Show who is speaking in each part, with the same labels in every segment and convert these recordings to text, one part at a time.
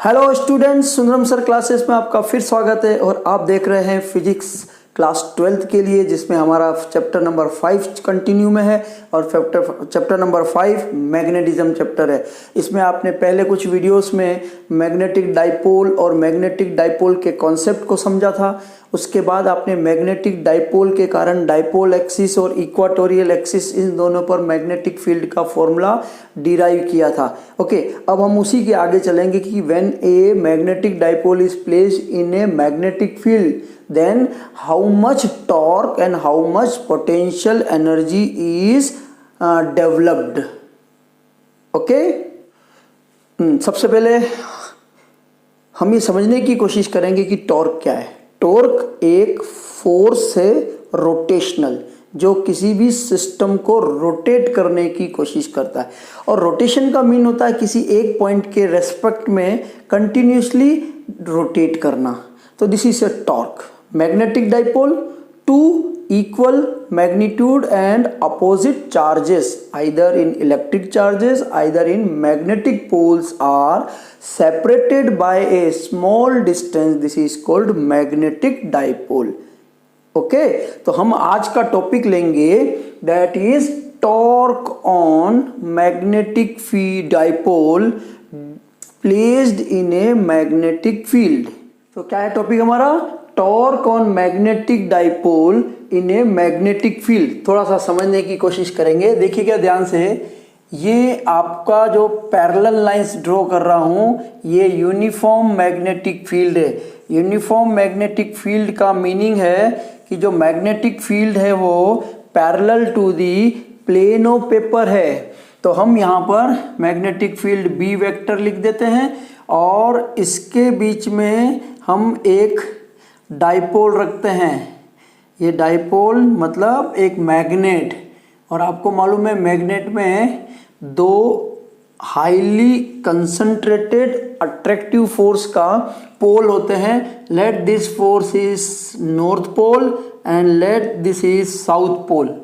Speaker 1: Hello students, Sundaram sir classes में आपका फिर स्वागत है। और आप देख रहे हैं फिजिक्स क्लास 12th के लिए, जिसमें हमारा चैप्टर नंबर 5 कंटिन्यू में है। और चैप्टर नंबर 5 मैग्नेटिज्म चैप्टर है। इसमें आपने पहले कुछ वीडियोस में मैग्नेटिक डाइपोल और मैग्नेटिक डाइपोल के कॉन्सेप्ट को समझा था। उसके बाद आपने मैग्नेटिक डाइपोल के कारण डाइपोल एक्सिस और इक्वाटोरियल एक्सिस, इन दोनों पर मैग्नेटिक फील्ड का फॉर्मूला डिराइव किया था। ओके, अब हम उसी के आगे चलेंगे कि when a magnetic dipole is placed in a magnetic field, then how much torque and how much potential energy is developed. Okay? सबसे पहले हम ये समझने की कोशिश करेंगे कि टॉर्क क्या है। टॉर्क एक फोर्स है रोटेशनल, जो किसी भी सिस्टम को रोटेट करने की कोशिश करता है। और रोटेशन का मीन होता है किसी एक पॉइंट के रेस्पेक्ट में कंटिन्यूसली रोटेट करना। तो this is a torque. Magnetic dipole, two equal magnitude and opposite charges, either in electric charges, either in magnetic poles, are separated by a small distance. This is called magnetic dipole. Okay, तो हम आज का topic लेंगे that is torque on magnetic dipole placed in a magnetic field. तो क्या है topic हमारा? Torque on magnetic dipole in a magnetic field. थोड़ा सा समझने की कोशिश करेंगे। देखिएगा ध्यान से, ये आपका जो पैरेलल लाइंस ड्रॉ कर रहा हूं, ये यूनिफॉर्म मैग्नेटिक फील्ड है। यूनिफॉर्म मैग्नेटिक फील्ड का मीनिंग है कि जो मैग्नेटिक फील्ड है वो parallel to the plane of paper है। तो हम यहाँ पर मैग्नेटिक फील्ड बी वेक्टर लिख देते हैं और इसके बीच में हम एक डाइपोल रखते हैं। ये डाइपोल मतलब एक मैग्नेट। और आपको मालूम है मैग्नेट में दो हाईली कंसंट्रेटेड अट्रैक्टिव फोर्स का पोल होते हैं। Let this force is north pole and let this is south pole.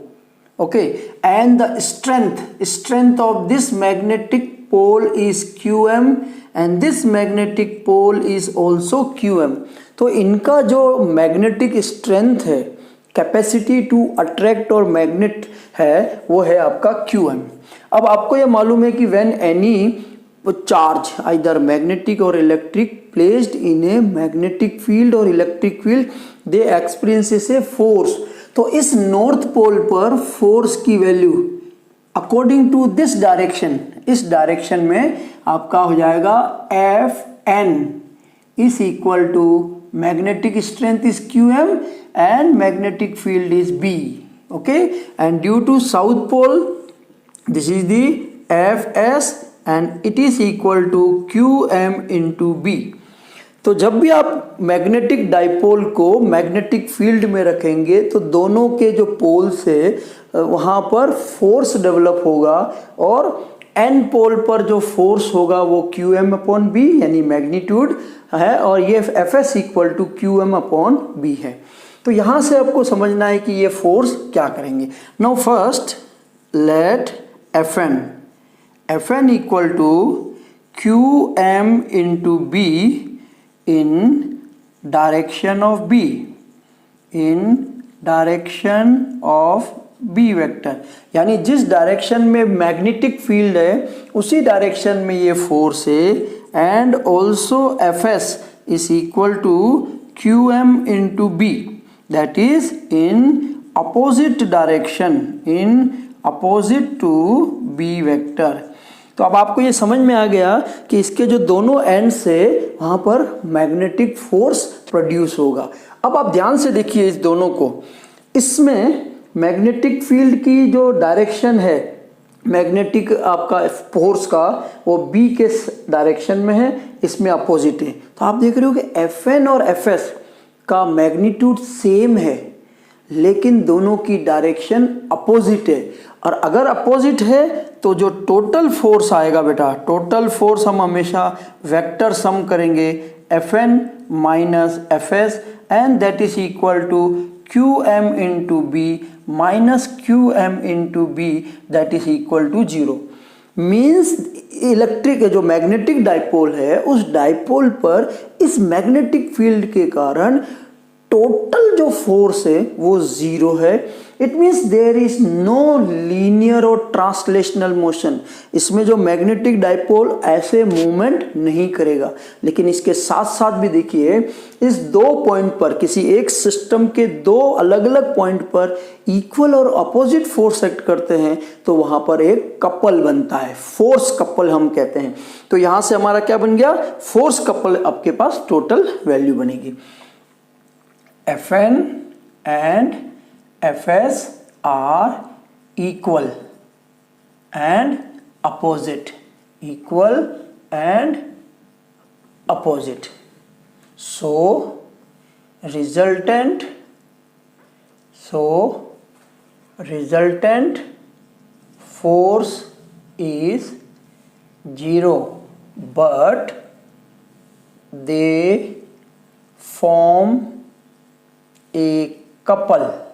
Speaker 1: Okay, and the strength of this magnetic pole is QM and this magnetic pole is also QM. तो इनका जो magnetic strength है, capacity to attract और magnet है, वो है आपका QM। अब आपको ये मालूम है कि when any charge either magnetic और electric placed in a magnetic field और electric field, they experiences a force. तो इस नॉर्थ पोल पर फोर्स की value according to this direction, इस डायरेक्शन में आपका हो जाएगा Fn is equal to magnetic strength is QM and magnetic field is B. Okay, and due to south pole this is the Fs and it is equal to QM into B. तो जब भी आप magnetic dipole को magnetic field में रखेंगे तो दोनों के जो पोल्स है वहाँ पर फोर्स डेवलप होगा और एन पोल पर जो फोर्स होगा वो QM अपॉन B यानी मैग्नीट्यूड है, और ये Fs equal to QM upon B है। तो यहाँ से आपको समझना है कि ये फोर्स क्या करेंगे। Now first let Fn equal to QM into B in direction of B, in direction of B vector, यानी जिस डायरेक्शन में मैग्नेटिक फील्ड है उसी डायरेक्शन में ये फोर्स है। And also Fs is equal to QM into B, that is in opposite direction, in opposite to B vector. तो अब आपको ये समझ में आ गया कि इसके जो दोनों एंड से वहां पर मैग्नेटिक फोर्स प्रोड्यूस होगा। अब आप ध्यान से देखिए इस दोनों को। इसमें मैग्नेटिक फील्ड की जो डायरेक्शन है मैग्नेटिक आपका फोर्स का, वो B के डायरेक्शन में है, इसमें अपोजिट है। तो आप देख रहे हो कि Fn और Fs का मैग्नीट्यूड सेम है, लेकिन दोनों की डायरेक्शन अपोजिट है। और अगर अपोजिट है तो जो टोटल फोर्स आएगा बेटा, टोटल फोर्स हम हमेशा वेक्टर सम करेंगे Fn minus Fs and that is equal to QM into B minus QM into B, that is equal to 0। Means electric जो मैग्नेटिक डाइपोल है उस डाइपोल पर इस मैग्नेटिक फील्ड के कारण टोटल जो फोर्स है वो जीरो है। It means there is no linear और ट्रांसलेशनल मोशन। इसमें जो मैग्नेटिक डाइपोल ऐसे मूवमेंट नहीं करेगा। लेकिन इसके साथ साथ भी देखिए इस दो पॉइंट पर, किसी एक सिस्टम के दो अलग अलग पॉइंट पर इक्वल और अपोजिट फोर्स एक्ट करते हैं तो वहां पर एक कपल बनता है, फोर्स कपल हम कहते हैं। तो यहां से हमारा क्या बन गया, फोर्स कपल आपके पास टोटल वैल्यू बनेगी। Fn and Fs are equal and opposite, equal and opposite. So resultant force is 0, but they form a couple.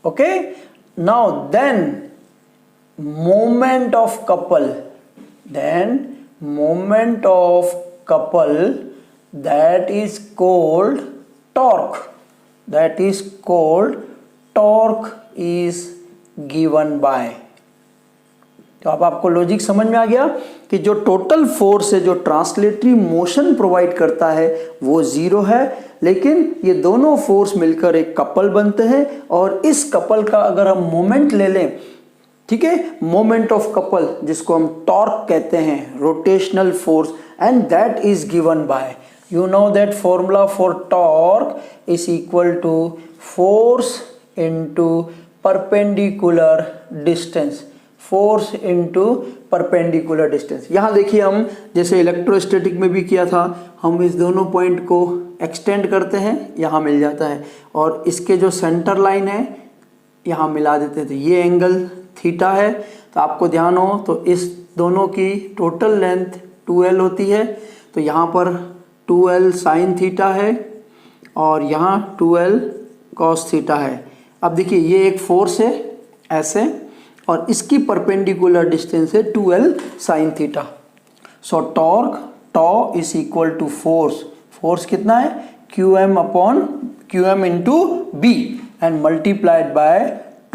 Speaker 1: Okay, now then moment of couple, that is called torque, is given by। तो अब आपको logic समझ में आ गया कि जो total force है जो ट्रांसलेटरी मोशन प्रोवाइड करता है वो जीरो है, लेकिन ये दोनों फोर्स मिलकर एक कपल बनते हैं और इस कपल का अगर हम मोमेंट ले लें, ठीक है, मोमेंट ऑफ कपल जिसको हम टॉर्क कहते हैं, rotational force, and that is given by, you know that formula for torque is equal to force into perpendicular distance, force into perpendicular distance. यहाँ देखिए हम जैसे इलेक्ट्रोस्टैटिक में भी किया था, हम इस दोनों पॉइंट को एक्सटेंड करते हैं, यहाँ मिल जाता है, और इसके जो सेंटर लाइन है यहाँ मिला देते हैं, तो ये एंगल थीटा है। तो आपको ध्यान हो तो इस दोनों की टोटल लेंथ 2l होती है, तो यहाँ पर 2l साइन थीटा है और यहाँ 2l कॉस थीटा है। अब देखिए ये एक फोर्स है ऐसे, और इसकी परपेंडिकुलर डिस्टेंस है 2l sine theta. So torque tau is equal to force कितना है, QM into B and multiplied by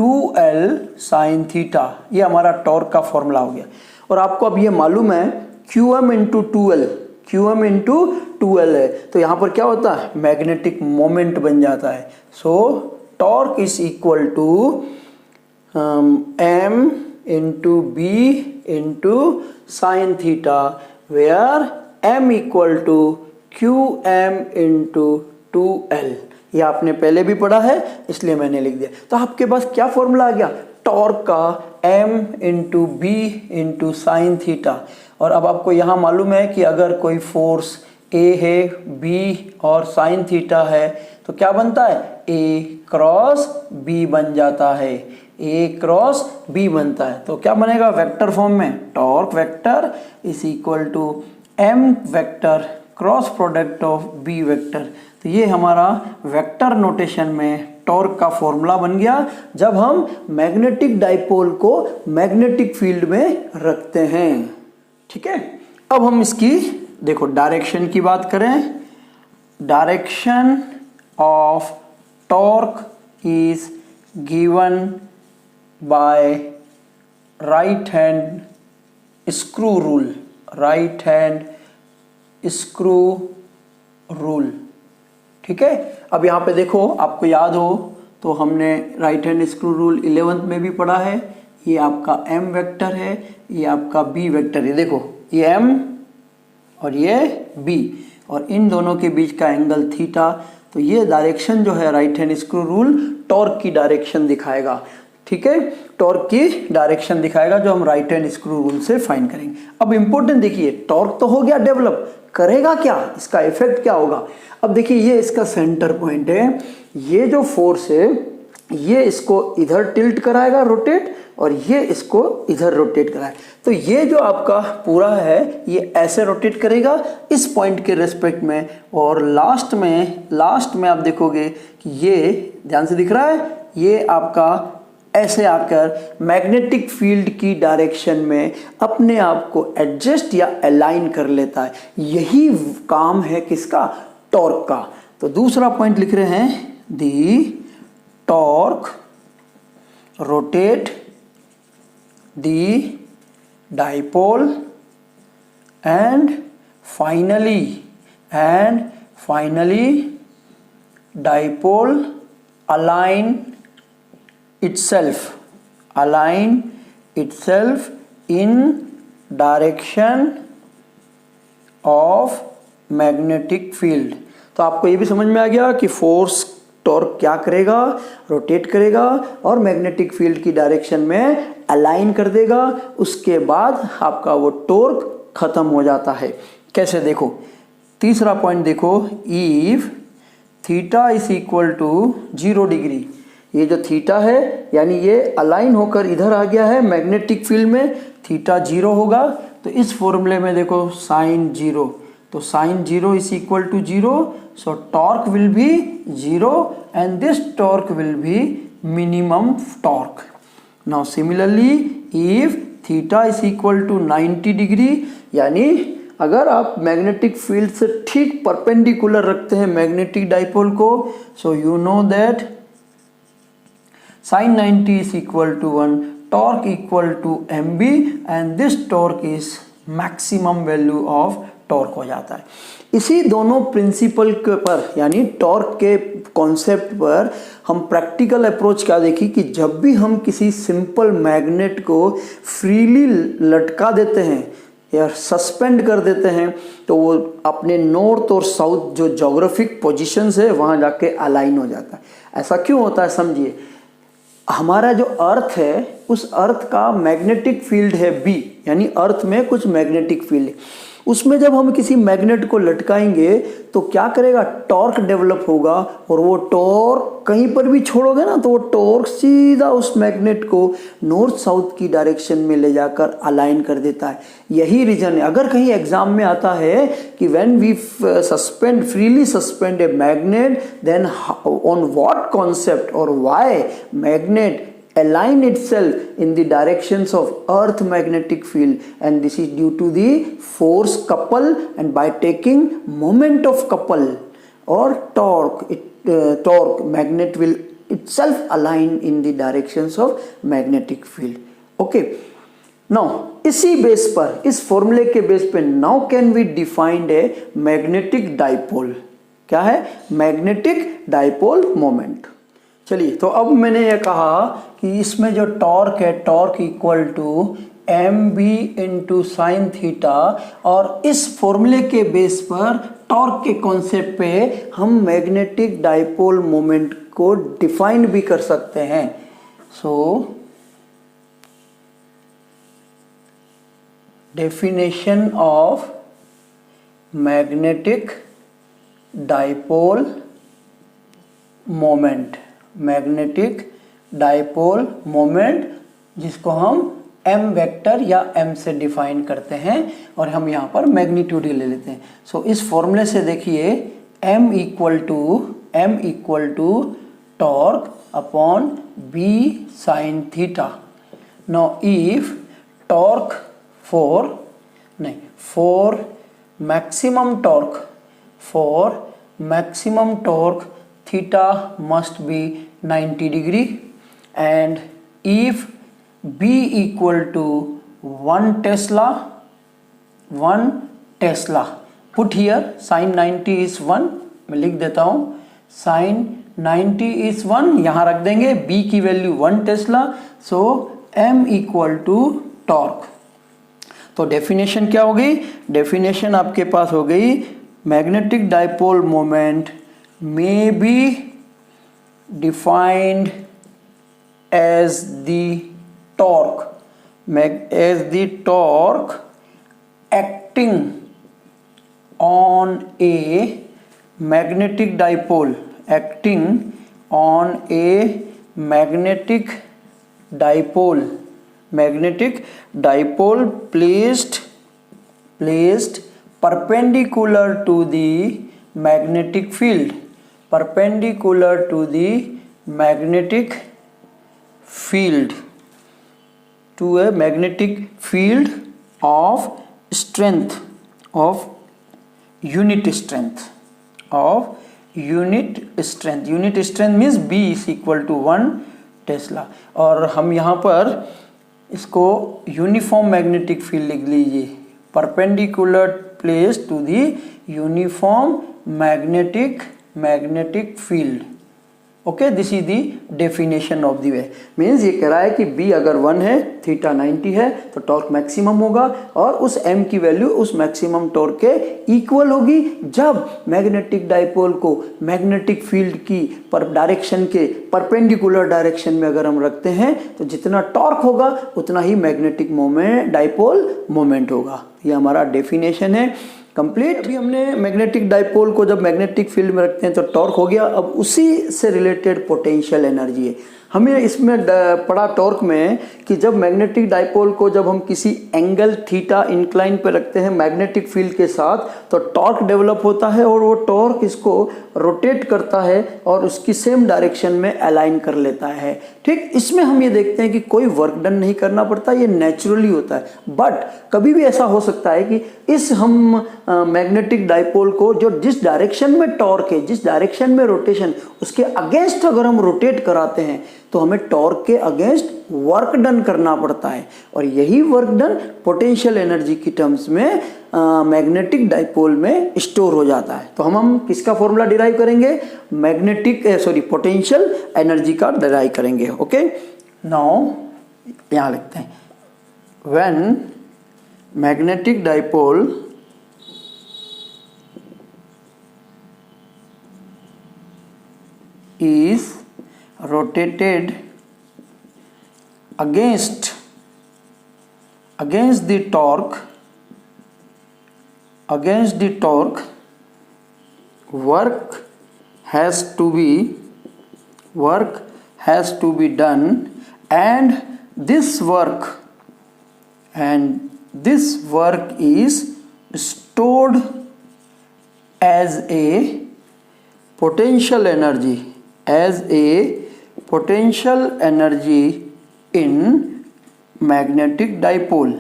Speaker 1: 2l sine theta. ये हमारा टॉर्क का फॉर्मूला हो गया। और आपको अब ये मालूम है QM इंटू 2l है, तो यहाँ पर क्या होता है, मैग्नेटिक मोमेंट बन जाता है। So torque is equal to m into b into sin theta, where m equal to qm into 2l। ये आपने पहले भी पढ़ा है इसलिए मैंने लिख दिया। तो आपके पास क्या फॉर्मूला आ गया, टॉर्क का m into b into sin theta. और अब आपको यहाँ मालूम है कि अगर कोई फोर्स a है, b और sin थीटा है तो क्या बनता है, a क्रॉस b बन जाता है, a क्रॉस b बनता है। तो क्या बनेगा वेक्टर फॉर्म में, torque vector is equal to m vector cross product of b vector. तो ये हमारा वेक्टर नोटेशन में टॉर्क का फॉर्मूला बन गया जब हम मैग्नेटिक डाइपोल को मैग्नेटिक फील्ड में रखते हैं। ठीक है, अब हम इसकी देखो डायरेक्शन की बात करें। Direction of torque is given bye right hand screw rule. ठीक है, अब यहाँ पे देखो आपको याद हो तो हमने right hand screw rule 11th में भी पढ़ा है। ये आपका m वेक्टर है, ये आपका b वेक्टर है। देखो ये m और ये b और इन दोनों के बीच का एंगल थीटा। तो ये डायरेक्शन जो है right hand screw rule torque की डायरेक्शन दिखाएगा। ठीक है, टॉर्क की डायरेक्शन दिखाएगा जो हम राइट हैंड स्क्रू रूल से फाइंड करेंगे। अब इंपॉर्टेंट देखिए, टॉर्क तो हो गया डेवलप, करेगा क्या, इसका इफेक्ट क्या होगा। अब देखिए ये इसका सेंटर पॉइंट है, ये जो फोर्स है ये इसको इधर टिल्ट कराएगा रोटेट, और ये इसको इधर रोटेट कराएगा। तो ये जो आपका पूरा है ये ऐसे रोटेट करेगा इस पॉइंट के रेस्पेक्ट में, और लास्ट में आप देखोगे कि ये ध्यान से दिख रहा है, ये आपका ऐसे आकर मैग्नेटिक फील्ड की डायरेक्शन में अपने आप को एडजस्ट या अलाइन कर लेता है। यही काम है किसका? टॉर्क का। तो दूसरा पॉइंट लिख रहे हैं, the torque rotate the dipole and finally dipole align itself in direction of magnetic field। तो आपको ये भी समझ में आ गया कि फोर्स टॉर्क क्या करेगा? रोटेट करेगा और मैग्नेटिक फील्ड की डायरेक्शन में अलाइन कर देगा। उसके बाद आपका वो टॉर्क खत्म हो जाता है। कैसे? देखो, तीसरा पॉइंट देखो, if theta is equal to 0 degree. ये जो थीटा है यानी ये अलाइन होकर इधर आ गया है मैग्नेटिक फील्ड में, थीटा 0 होगा। तो इस फॉर्मूले में देखो साइन 0, तो sine 0 is equal to 0, so torque will be 0 and this torque will be minimum torque. Now similarly if theta is equal to 90 degree, यानी अगर आप मैग्नेटिक फील्ड से ठीक परपेंडिकुलर रखते हैं मैग्नेटिक डाइपोल को, so you know that sin 90 is equal to 1, torque equal to mb and this torque is maximum value of torque हो जाता है। इसी दोनों प्रिंसिपल के पर यानी टॉर्क के कॉन्सेप्ट पर हम प्रैक्टिकल अप्रोच क्या देखी कि जब भी हम किसी सिंपल मैग्नेट को फ्रीली लटका देते हैं या सस्पेंड कर देते हैं तो वो अपने नॉर्थ और साउथ जो ज्योग्राफिक पोजीशंस है वहाँ जाके अलाइन हो जाता है। ऐसा क्यों होता है? समझिए, हमारा जो अर्थ है उस अर्थ का मैग्नेटिक फील्ड है बी, यानी अर्थ में कुछ मैग्नेटिक फील्ड है। उसमें जब हम किसी मैग्नेट को लटकाएंगे तो क्या करेगा? टॉर्क डेवलप होगा और वो टॉर्क कहीं पर भी छोड़ोगे ना तो वो टॉर्क सीधा उस मैग्नेट को नॉर्थ साउथ की डायरेक्शन में ले जाकर अलाइन कर देता है। यही रीजन है। अगर कहीं एग्जाम में आता है कि when we freely suspend a magnet then on what concept और why magnet align itself in the directions of earth magnetic field, and this is due to the force couple, and by taking moment of couple or torque magnet will itself align in the directions of magnetic field। okay, now इसी base पर, इस फॉर्मूले के base पे now can we define a magnetic dipole। क्या है? Magnetic dipole moment. चलिए, तो अब मैंने ये कहा कि इसमें जो टॉर्क है, torque equal to M B into sine theta, और इस फॉर्मूले के बेस पर टॉर्क के कॉन्सेप्ट पे हम मैग्नेटिक डाइपोल मोमेंट को डिफाइन भी कर सकते हैं। So definition of magnetic dipole moment, magnetic dipole moment जिसको हम m वेक्टर या m से डिफाइन करते हैं और हम यहाँ पर मैग्नीट्यूड ले लेते हैं। सो इस फॉर्मूले से देखिए m equal to torque upon b sine theta. Now if torque for maximum torque theta must be 90 degree, and if b equal to 1 Tesla, put here sin 90 is 1, मैं लिख देता हूँ sin 90 is 1, यहाँ रख देंगे b की value 1 tesla. So m equal to torque. तो definition क्या हो गई? डेफिनेशन आपके पास हो गई magnetic dipole moment may be defined as the torque acting on a magnetic dipole, placed perpendicular to the magnetic field, field, to a magnetic field of strength, of unit strength, of unit strength. Unit strength means B is equal to 1 Tesla. और हम यहाँ पर इसको uniform magnetic field लिख लीजिए, perpendicular place to the uniform magnetic field. Okay, this is the definition of the way. Means ये कह रहा है कि B अगर 1 है, थीटा 90 है, तो टॉर्क मैक्सिमम होगा और उस M की वैल्यू उस मैक्सिमम टॉर्क के इक्वल होगी जब मैग्नेटिक डाइपोल को मैग्नेटिक फील्ड की डायरेक्शन के परपेंडिकुलर डायरेक्शन में अगर हम रखते हैं तो जितना टॉर्क होगा उतना ही मैग्नेटिक मोमेंट, डाइपोल मोमेंट होगा। ये हमारा डेफिनेशन है कंप्लीट। अभी हमने मैग्नेटिक डाइपोल को जब मैग्नेटिक फील्ड में रखते हैं तो टॉर्क हो गया। अब उसी से रिलेटेड पोटेंशियल एनर्जी है। हमें इसमें पढ़ा टॉर्क में कि जब मैग्नेटिक डाइपोल को जब हम किसी एंगल थीटा इंक्लाइन पे रखते हैं मैग्नेटिक फील्ड के साथ तो टॉर्क डेवलप होता है और वो टॉर्क इसको रोटेट करता है और उसकी सेम डायरेक्शन में अलाइन कर लेता है। ठीक, इसमें हम ये देखते हैं कि कोई वर्क डन नहीं करना पड़ता, ये नेचुरली होता है। बट कभी भी ऐसा हो सकता है कि इस हम मैग्नेटिक डाइपोल को जो जिस डायरेक्शन में टॉर्क है, जिस डायरेक्शन में रोटेशन, उसके अगेंस्ट अगर हम रोटेट कराते हैं तो हमें टॉर्क के अगेंस्ट वर्क डन करना पड़ता है और यही वर्क डन पोटेंशियल एनर्जी की टर्म्स में मैग्नेटिक डाइपोल में स्टोर हो जाता है। तो हम किसका फॉर्मूला डिराइव करेंगे? पोटेंशियल एनर्जी का डिराइव करेंगे। ओके, नाउ यहां लिखते हैं, when magnetic dipole is rotated against the torque, work has to be done, and this work is stored as a potential energy, in magnetic dipole,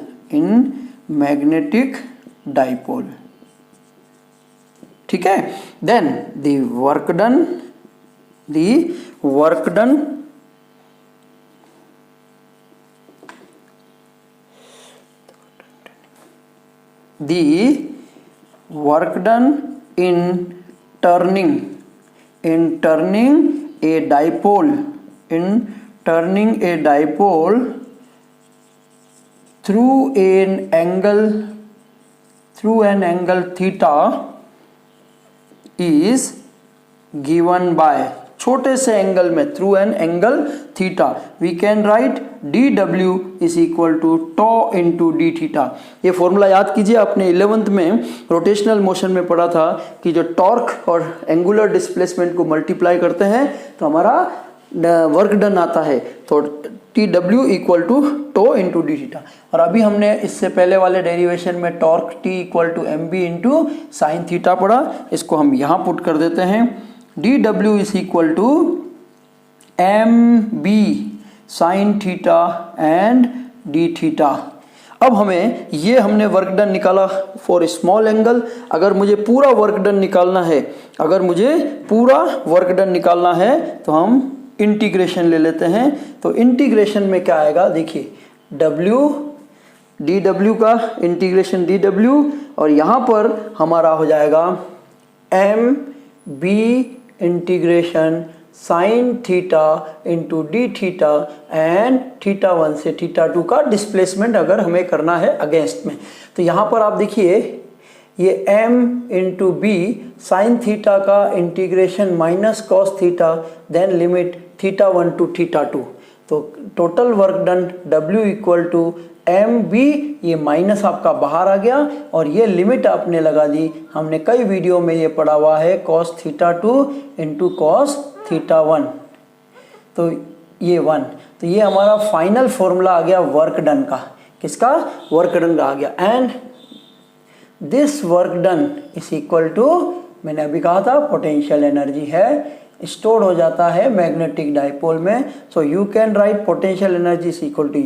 Speaker 1: ठीक है। then the work done in turning a dipole through an angle theta is given by, छोटे से angle में through an angle theta, we can write dw is equal to tau into D theta. ये formula याद कीजिए, आपने 11th में rotational motion में पढ़ा था कि जो टॉर्क और एंगुलर डिस्प्लेसमेंट को मल्टीप्लाई करते हैं तो हमारा वर्क डन आता है, तो TW equal to tau into D theta. और अभी हमने इससे पहले वाले डेरिवेशन में torque T equal to mb into sine theta पढ़ा, इसको हम यहाँ पुट कर देते हैं, dw is equal to mb sine theta and D theta. अब हमें ये हमने वर्क डन निकाला फॉर स्मॉल एंगल। अगर मुझे पूरा वर्क डन निकालना है तो हम इंटीग्रेशन ले लेते हैं। तो इंटीग्रेशन में क्या आएगा, देखिए dw का इंटीग्रेशन dw और यहाँ पर हमारा हो जाएगा mb integration sine theta into D theta and theta 1 से थीटा 2 का डिस्प्लेसमेंट अगर हमें करना है अगेंस्ट में। तो यहाँ पर आप देखिए ये m into B sine theta का integration minus cos theta then limit theta 1 to theta 2। तो total work done w equal to mb, ये माइनस आपका बाहर आ गया और ये लिमिट आपने लगा दी। हमने कई वीडियो में ये पढ़ा हुआ है cos theta 2 into cos theta 1, तो ये 1। तो ये हमारा फाइनल फॉर्मूला आ गया वर्क डन का, किसका? वर्क डन का आ गया। And this work done is equal to, मैंने अभी कहा था पोटेंशियल एनर्जी है, स्टोर हो जाता है मैग्नेटिक डाइपोल में। So you can write potential energy is equal to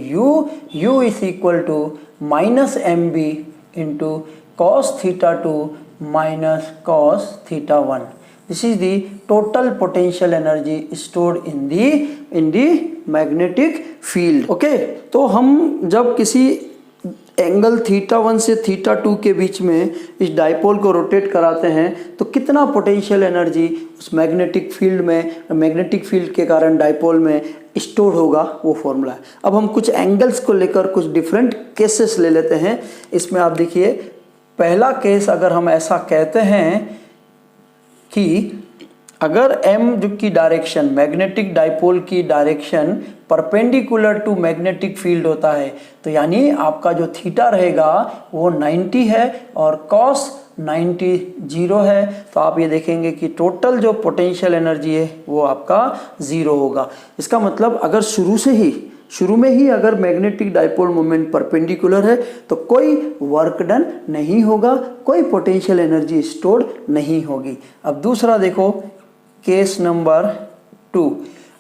Speaker 1: U is equal to minus M B into cos theta 2 minus cos theta 1। This is the total potential energy stored in the magnetic field. Okay, तो हम जब किसी angle theta 1 से theta 2 के बीच में इस dipole को rotate कराते हैं तो कितना पोटेंशियल एनर्जी उस मैग्नेटिक फील्ड में, मैग्नेटिक फील्ड के कारण डाइपोल में स्टोर होगा, वो फॉर्मूला है। अब हम कुछ एंगल्स को लेकर कुछ डिफरेंट केसेस ले लेते हैं। इसमें आप देखिए, पहला केस अगर हम ऐसा कहते हैं कि अगर m जो की डायरेक्शन, मैग्नेटिक डाइपोल की direction perpendicular to magnetic field होता है, तो यानी आपका जो थीटा रहेगा वो 90 है और cos 90 0 है, तो आप ये देखेंगे कि टोटल जो पोटेंशियल एनर्जी है वो आपका 0 होगा। इसका मतलब अगर शुरू में ही अगर मैग्नेटिक डाइपोल मोमेंट परपेंडिकुलर है तो कोई वर्क डन नहीं होगा, कोई पोटेंशियल एनर्जी स्टोर्ड नहीं होगी। अब दूसरा देखो, केस नंबर 2,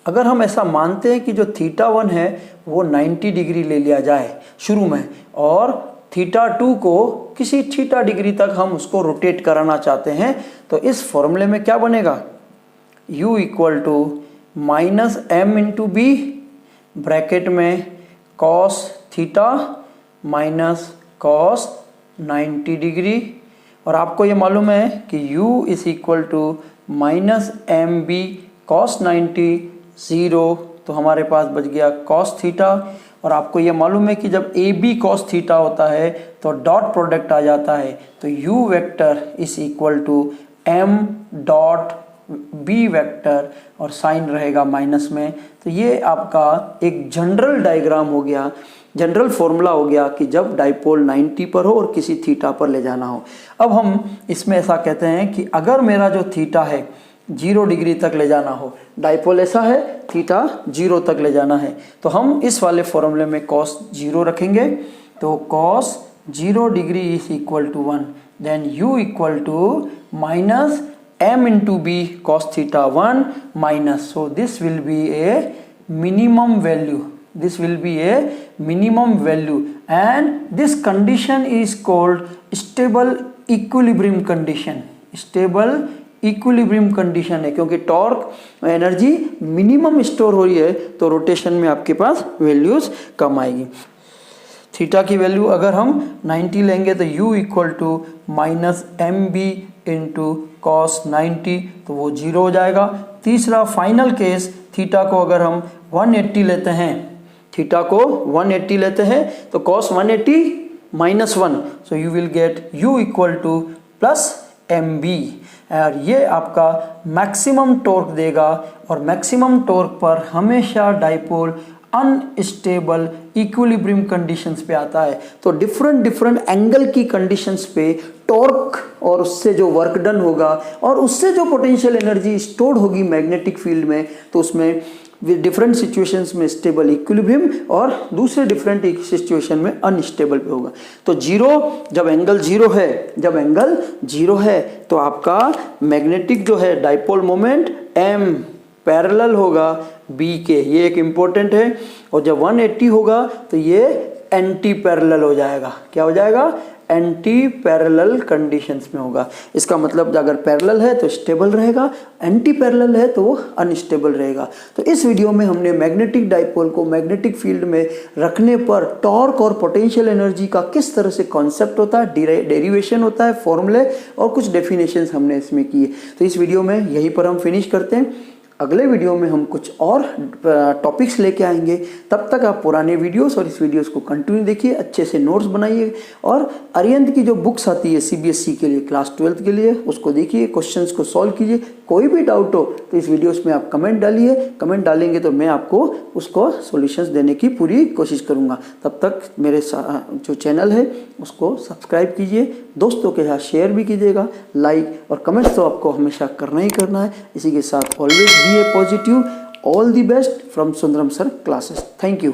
Speaker 1: अगर हम ऐसा मानते हैं कि जो थीटा 1 है वो 90 डिग्री ले लिया जाए शुरू में, और थीटा 2 को किसी थीटा डिग्री तक हम उसको रोटेट कराना चाहते हैं, तो इस फॉर्मूले में क्या बनेगा, u equal to minus M into B, bracket में cos theta minus cos 90 degree, और आपको ये मालूम है कि u is equal to minus M B cos 90 0, तो हमारे पास बच गया कॉस थीटा। और आपको ये मालूम है कि जब ए बी कॉस थीटा होता है तो डॉट प्रोडक्ट आ जाता है, तो u vector is equal to m dot B vector, और साइन रहेगा माइनस में। तो ये आपका एक जनरल डायग्राम हो गया, जनरल फॉर्मूला हो गया कि जब डाइपोल 90 पर हो और किसी थीटा पर ले जाना हो। अब हम इसमें ऐसा कहते हैं कि अगर मेरा जो थीटा है 0 डिग्री तक ले जाना हो, डाइपोल ऐसा है थीटा 0 तक ले जाना है, तो हम इस वाले फॉर्मूले में cos 0 रखेंगे, तो cos 0 degree is equal to 1, then u equal to minus m into b cos theta 1 minus, so this will be a minimum value, this will be a minimum value, and this condition is called stable equilibrium condition, stable equilibrium condition है, क्योंकि torque energy minimum store हो रही है तो rotation में आपके पास values कम आएगी। Theta की वैल्यू अगर हम 90 लेंगे तो u equal to minus M B into cos 90, तो वो 0 हो जाएगा। तीसरा फाइनल केस, थीटा को अगर हम 180 लेते हैं, थीटा को 180 लेते हैं तो cos 180 minus 1, so you will get u equal to plus M B, और ये आपका मैक्सिमम टॉर्क देगा, और मैक्सिमम टॉर्क पर हमेशा डाइपोल अनस्टेबल इक्विलिब्रियम कंडीशंस पे आता है। तो डिफरेंट एंगल की कंडीशंस पे टॉर्क और उससे जो वर्क डन होगा और उससे जो पोटेंशियल एनर्जी स्टोर्ड होगी मैग्नेटिक फील्ड में, तो उसमें डिफरेंट सिचुएशंस में स्टेबल इक्विलिब्रियम और दूसरे डिफरेंट सिचुएशन में अनस्टेबल पे होगा। तो जब एंगल जीरो है तो आपका मैग्नेटिक जो है डाइपोल मोमेंट m पैरेलल होगा b के, ये एक इम्पोर्टेंट है। और जब 180 होगा तो ये एंटी पैरेलल हो जाएगा। क्या हो जाएगा? एंटी पैरेलल कंडीशंस में होगा। इसका मतलब अगर पैरेलल है तो स्टेबल रहेगा, एंटी पैरेलल है तो वो अनस्टेबल रहेगा। तो इस वीडियो में हमने मैग्नेटिक डाइपोल को मैग्नेटिक फील्ड में रखने पर टॉर्क और पोटेंशियल एनर्जी का किस तरह से कॉन्सेप्ट होता है, डेरिवेशन होता है, फॉर्मूले और कुछ डेफिनेशंस हमने इसमें किए। तो इस वीडियो में यहीं पर हम फिनिश करते हैं। अगले वीडियो में हम कुछ और टॉपिक्स लेके आएंगे। तब तक आप पुराने वीडियोस और इस वीडियोस को कंटिन्यू देखिए, अच्छे से नोट्स बनाइए और अरिहंत की जो बुक्स आती है सीबीएसई के लिए क्लास 12 के लिए उसको देखिए, क्वेश्चंस को सॉल्व कीजिए। कोई भी डाउट हो तो इस वीडियोस में आप कमेंट डालिए, कमेंट डालेंगे तो मैं आपको उसको सॉल्यूशंस देने की पूरी कोशिश करूँगा। तब तक मेरे जो चैनल है उसको सब्सक्राइब कीजिए, दोस्तों के साथ शेयर भी कीजिएगा, लाइक और कमेंट्स तो आपको हमेशा करना ही करना है। इसी के साथ always be A positive. All the best from Sundaram sir classes. Thank you.